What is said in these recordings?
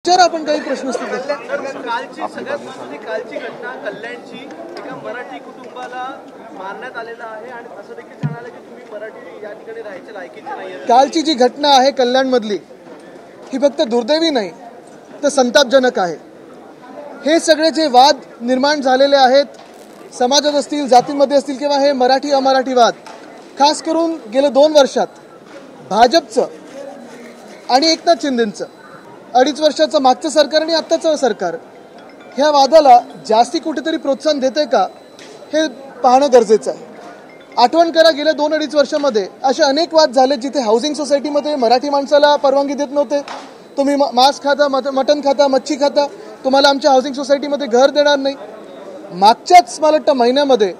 आपण काही प्रश्न कालची सगळ्यात महत्त्वाची कालची घटना कल्याणची एका मराठी कुटुंबाला मारण्यात आलेला आहे आणि असं देखील सांगायला की तुम्ही मराठी या ठिकाणी राहायचे लायकीचे नाही. कालची जी घटना आहे कल्याणमधली ही फक्त दुर्दैवी नाही तर संतापजनक आहे. हे सगळे जे वाद निर्माण झालेले आहेत समाजात असतील जातींमध्ये असतील किंवा हे मराठी अमराठी वाद खास करून गेले 2 वर्षात भाजपचं आणि एकनाथ शिंदेंचं 2.5 वर्षाचं मागचं सरकार आणि आत्ताचं सरकार ह्या वादाला जास्ती कुठेतरी प्रोत्साहन देते का हे पाहणं गरजेचं आहे. आठवण करा गेल्या 2-2.5 वर्षामध्ये असे अनेक वाद झाले जिथे हाऊसिंग सोसायटीमध्ये मराठी माणसाला परवानगी देत नव्हते. तुम्ही मांस खाता, मटण खाता, मच्छी खाता, तुम्हाला आमच्या हाऊसिंग सोसायटीमध्ये घर देणार नाही. मागच्याच मला वाटतं महिन्यामध्ये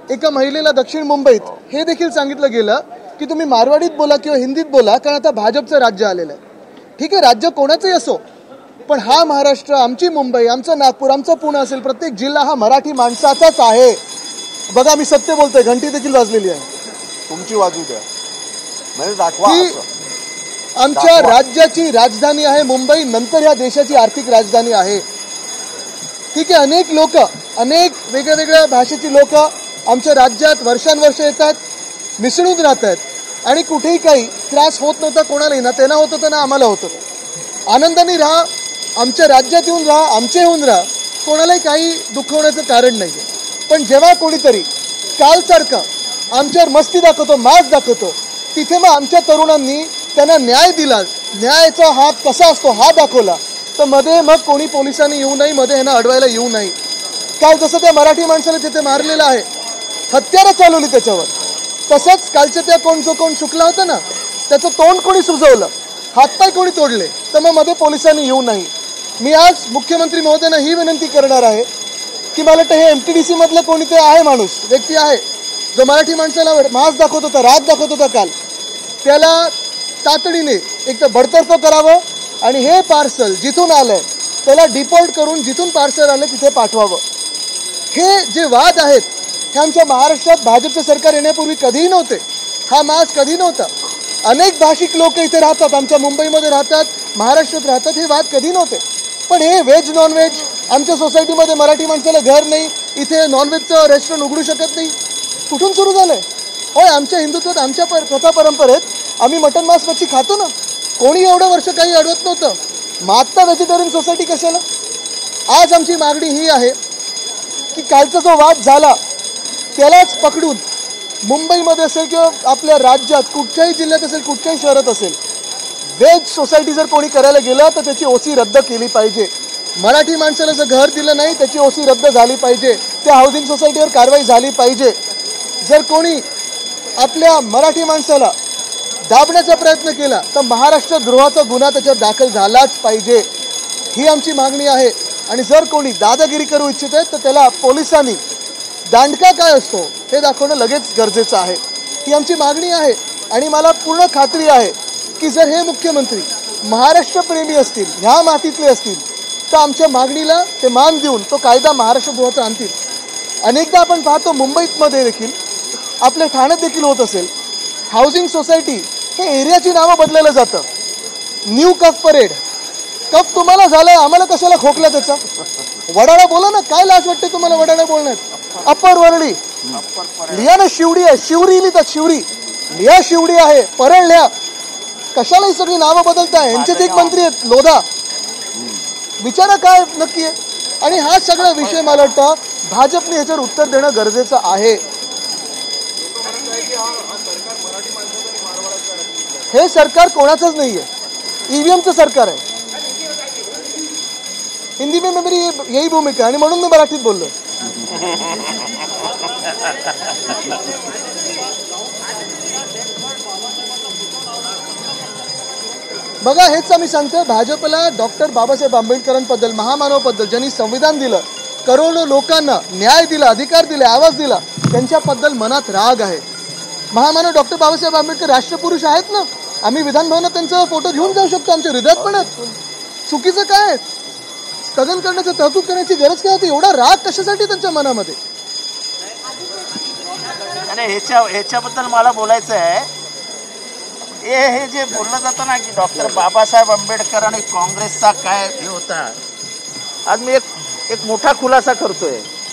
एका महिलेला दक्षिण मुंबईत हे देखील सांगितलं गेलं की तुम्ही मारवाडीत बोला किंवा हिंदीत बोला कारण आता भाजपचं राज्य आलेलं आहे. ठीक आहे, राज्य कोणाचंही असो पण हा महाराष्ट्र, आमची मुंबई, आमचं नागपूर, आमचं पुणे असेल प्रत्येक जिल्हा हा मराठी माणसाचाच आहे. बघा मी सत्य बोलतोय, घंटी देखील वाजलेली आहे. तुमची वाजू द्या म्हणजे दाखवा. आमच्या राज्याची राजधानी आहे मुंबई, नंतर ह्या देशाची आर्थिक राजधानी आहे. ठीक आहे, अनेक लोक, अनेक वेगवेगळ्या भाषेची लोक आमच्या राज्यात वर्षानुवर्ष येतात, मिसळून राहतात आणि कुठेही काही त्रास होत नव्हता कोणालाही. ना त्यांना होत होतं ना आम्हाला होत होतं. आनंदाने राहा, आमच्या राज्यात येऊन राहा, आमचे होऊन राहा, कोणालाही काही दुःख होण्याचं कारण नाही आहे. पण जेव्हा कोणीतरी कालसारखं आमच्यावर मस्ती दाखवतो, मास दाखवतो, तिथे मग आमच्या तरुणांनी त्यांना न्याय दिला, न्यायाचा हात कसा असतो हा दाखवला, तर मध्ये मग कोणी पोलिसांनी येऊ नये, मध्ये ह्यांना अडवायला येऊ नये. काल जसं त्या मराठी माणसाला तिथे मारलेलं आहे, हत्यारं चालवली त्याच्यावर, तसंच कालच्या त्या कोण शुकला होता ना त्याचं तोंड कोणी सुजवलं, हातपाय कोणी तोडले, तर मग मध्ये पोलिसांनी येऊ नये. मी आज मुख्यमंत्री महोदयांना ही विनंती करणार आहे की मला वाटतं हे MTDC मधलं कोणीतरी आहे माणूस, व्यक्ती आहे जो मराठी माणसाला मास दाखवत होता, राग दाखवत होता काल, त्याला तातडीने एक तर बडतर्फ करावं आणि हे पार्सल जिथून आलंय त्याला डिपोर्ट करून जिथून पार्सल आलं तिथे पाठवावं. हे जे वाद आहेत हे आमच्या महाराष्ट्रात भाजपचं सरकार येण्यापूर्वी कधीही नव्हते. हा मास कधी नव्हता. अनेक भाषिक लोक इथे राहतात, आमच्या मुंबईमध्ये राहतात, महाराष्ट्रात राहतात, हे वाद कधी नव्हते. पण हे व्हेज नॉनव्हेज, आमच्या सोसायटीमध्ये मराठी माणसाला घर नाही, इथे नॉनव्हेजचं रेस्टॉरंट उघडू शकत नाही, कुठून सुरू झालं आहे? होय, आमच्या हिंदुत्वात, आमच्या प्रथा परंपरेत आम्ही मटण मांस मच्छी खातो ना, कोणी एवढं वर्ष काही अडवत नव्हतं. मग आत्ता व्हेजिटेरियन सोसायटी कशाला? आज आमची मागणी ही आहे की कालचा जो वाद झाला त्यालाच पकडून मुंबईमध्ये असेल किंवा आपल्या राज्यात कुठच्याही जिल्ह्यात असेल, कुठच्याही शहरात असेल, वेज सोसायटी जर कोणी करायला गेलं तर त्याची OC रद्द केली पाहिजे. मराठी माणसाला जर घर दिलं नाही त्याची OC रद्द झाली पाहिजे. त्या हाऊसिंग सोसायटीवर कारवाई झाली पाहिजे. जर कोणी आपल्या मराठी माणसाला दाबण्याचा प्रयत्न केला तर महाराष्ट्र द्रोहाचा गुन्हा त्याच्यावर दाखल झालाच पाहिजे. ही आमची मागणी आहे. आणि जर कोणी दादागिरी करू इच्छित आहे तर त्याला पोलिसांनी दांडका काय असतो हे दाखवणं लगेच गरजेचं आहे. ही आमची मागणी आहे. आणि मला पूर्ण खात्री आहे की जर हे मुख्यमंत्री महाराष्ट्रप्रेमी असतील, ह्या मातीतले असतील, तर आमच्या मागणीला ते मान देऊन तो कायदा महाराष्ट्रद्रोहाचा आणतील. अनेकदा आपण पाहतो मुंबईमध्ये देखील, आपल्या ठाण्यात देखील होत असेल, हाऊसिंग सोसायटी हे एरियाची नावं बदललं जातं. न्यू कफ परेड, कफ तुम्हाला झालाय, आम्हाला कशाला खोकला त्याचा? वडाळा बोला ना, काय लाज वाटते तुम्हाला वडाळा बोलण्यात? अप्पर वरळी लिहा ना, शिवडी आहे, शिवरी लिहितात, शिवरी लिहा, शिवडी आहे, परळ लिहा. कशाला ही सगळी नावं बदलताय? यांचेच एक मंत्री आहेत लोधा, विचारा काय नक्की आहे. आणि हा सगळा विषय मला वाटतं भाजपने ह्याच्यावर उत्तर देणं गरजेचं आहे. हे सरकार कोणाचंच नाही आहे, EVMचं सरकार आहे. हिंदी में मेरी यही भूमिका आणि म्हणून मी मराठीत बोललो. बघा, हेच आम्ही सांगतोय, भाजपला डॉक्टर बाबासाहेब आंबेडकरांबद्दल, महामानवाबद्दल, ज्यांनी संविधान दिलं, करोडो लोकांना न्याय दिला, अधिकार दिले, आवाज दिला, त्यांच्याबद्दल मनात राग आहे. महामानव डॉक्टर बाबासाहेब आंबेडकर राष्ट्रपुरुष आहेत ना, आम्ही विधान भवनात त्यांचा फोटो घेऊन जाऊ शकतो, आमच्या हृदयात पण आहेत. चुकीचं काय? स्थगन करण्याचं, तहकूब करण्याची गरज काय होती? एवढा राग कशासाठी त्यांच्या मनामध्ये? ह्याच्याबद्दल मला बोलायचं आहे. हे जे बोललं जातं ना की डॉक्टर बाबासाहेब आंबेडकर आणि काँग्रेसचा काय हे होता, आज मी एक मोठा खुलासा करतोय.